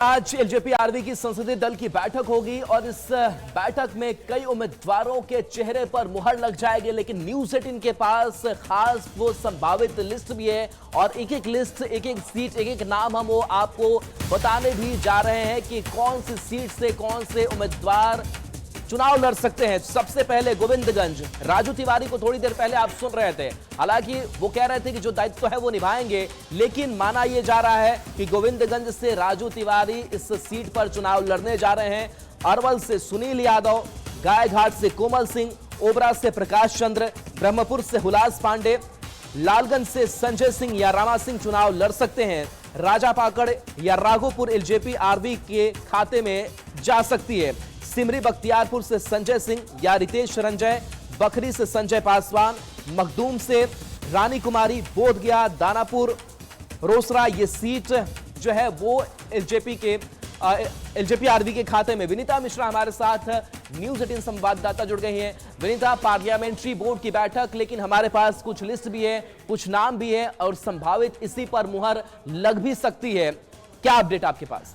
आज LJP RV की संसदीय दल की बैठक होगी और इस बैठक में कई उम्मीदवारों के चेहरे पर मुहर लग जाएगी, लेकिन न्यूज 18 के पास खास वो संभावित लिस्ट भी है और एक एक लिस्ट, एक एक सीट, एक एक नाम हम वो आपको बताने भी जा रहे हैं कि कौन सी सीट से कौन से उम्मीदवार चुनाव लड़ सकते हैं। सबसे पहले गोविंदगंज, राजू तिवारी को थोड़ी देर पहले आप सुन रहे थे। हालांकि वो कह रहे थे कि जो दायित्व है वो निभाएंगे, लेकिन माना यह जा रहा है कि गोविंदगंज से राजू तिवारी इस सीट पर चुनाव लड़ने जा रहे हैं। अरवल से सुनील यादव, गायघाट से कोमल सिंह, ओबरा से प्रकाश चंद्र, ब्रह्मपुर से हुलास पांडे, लालगंज से संजय सिंह या रामा सिंह चुनाव लड़ सकते हैं। राजापाकड़ या राघोपुर एलजेपी आरवी के खाते में जा सकती है। सिमरी बख्तियारपुर से संजय सिंह या रितेश रंजय, बखरी से संजय पासवान, मखदूम से रानी कुमारी, बोधगया, दानापुर, रोसड़ा, ये सीट जो है वो एलजेपी आरवी के खाते में। विनीता मिश्रा हमारे साथ न्यूज 18 संवाददाता जुड़ गई हैं। विनीता, पार्लियामेंट्री बोर्ड की बैठक, लेकिन हमारे पास कुछ लिस्ट भी है, कुछ नाम भी है और संभावित इसी पर मुहर लग भी सकती है। क्या अपडेट आपके पास?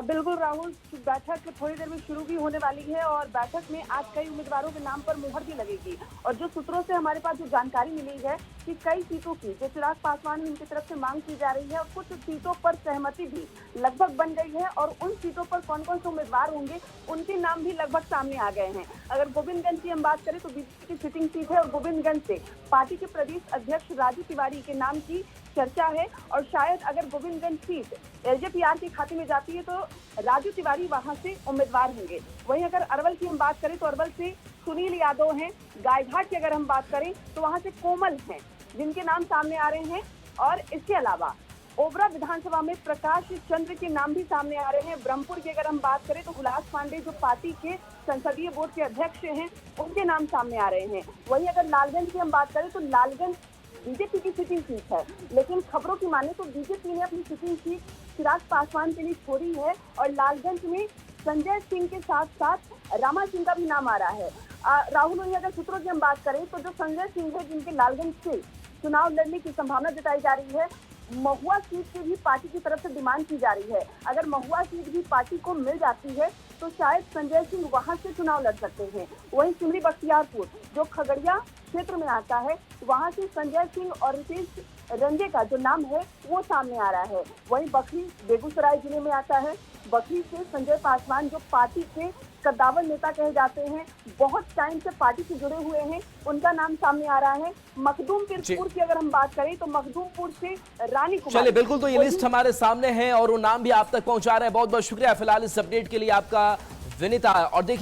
बिल्कुल राहुल, बैठक थोड़ी देर में शुरू भी होने वाली है और बैठक में आज कई उम्मीदवारों के नाम पर मुहर भी लगेगी। और जो सूत्रों से हमारे पास जो जानकारी मिली है कि कई सीटों की जो चिराग पासवान उनकी तरफ से मांग की जा रही है और कुछ सीटों पर सहमति भी लगभग बन गई है और उन सीटों पर कौन कौन से उम्मीदवार होंगे उनके नाम भी लगभग सामने आ गए हैं। अगर गोविंदगंज की हम बात करें तो बीजेपी की सिटिंग सीट है और गोविंदगंज से पार्टी के प्रदेश अध्यक्ष राजू तिवारी के नाम की चर्चा है और शायद अगर गोविंदगंज सीट एलजेपीआर के खाते में जाती है तो राजू तिवारी वहां से उम्मीदवार होंगे। वहीं अगर अरवल की हम बात करें तो अरवल से सुनील यादव हैं। गायघाट की अगर हम बात करें तो वहां से कोमल हैं जिनके नाम सामने आ रहे हैं और इसके अलावा ओबरा विधानसभा में प्रकाश चंद्र के नाम भी सामने आ रहे हैं। ब्रह्मपुर की अगर हम बात करें तो हुलास पांडे जो पार्टी के संसदीय बोर्ड के अध्यक्ष हैं उनके नाम सामने आ रहे हैं। वहीं अगर लालगंज की हम बात करें तो लालगंज बीजेपी की सिटिंग सीट है, लेकिन खबरों की माने तो बीजेपी ने अपनी सिटिंग सीट चिराग पासवान के लिए छोड़ी है और लालगंज में संजय सिंह के साथ साथ रामा सिंह का भी नाम आ रहा है। राहुल, अगर सूत्रों की हम बात करें तो जो संजय सिंह है जिनके लालगंज से चुनाव लड़ने की संभावना जताई जा रही है, महुआ सीट की भी पार्टी की तरफ से डिमांड की जा रही है। अगर महुआ सीट भी पार्टी को मिल जाती है तो शायद संजय सिंह वहां से चुनाव लड़ सकते हैं। वहीं सिमरी बख्तियारपुर जो खगड़िया क्षेत्र में आता है, वहां से संजय सिंह और रितेश रंजय का जो नाम है वो सामने आ रहा है। वहीं बखरी बेगूसराय जिले में आता है, बखरी से संजय पासवान जो पार्टी के कद्दावर नेता कहे जाते हैं, बहुत टाइम से पार्टी से जुड़े हुए हैं, उनका नाम सामने आ रहा है। मखदूमपुर की अगर हम बात करें तो मखदूमपुर से रानी कुमारी। चलिए, बिल्कुल, तो ये लिस्ट हमारे सामने है और वो नाम भी आप तक पहुंचा रहे हैं। बहुत बहुत शुक्रिया फिलहाल इस अपडेट के लिए आपका विनीता। और देखिए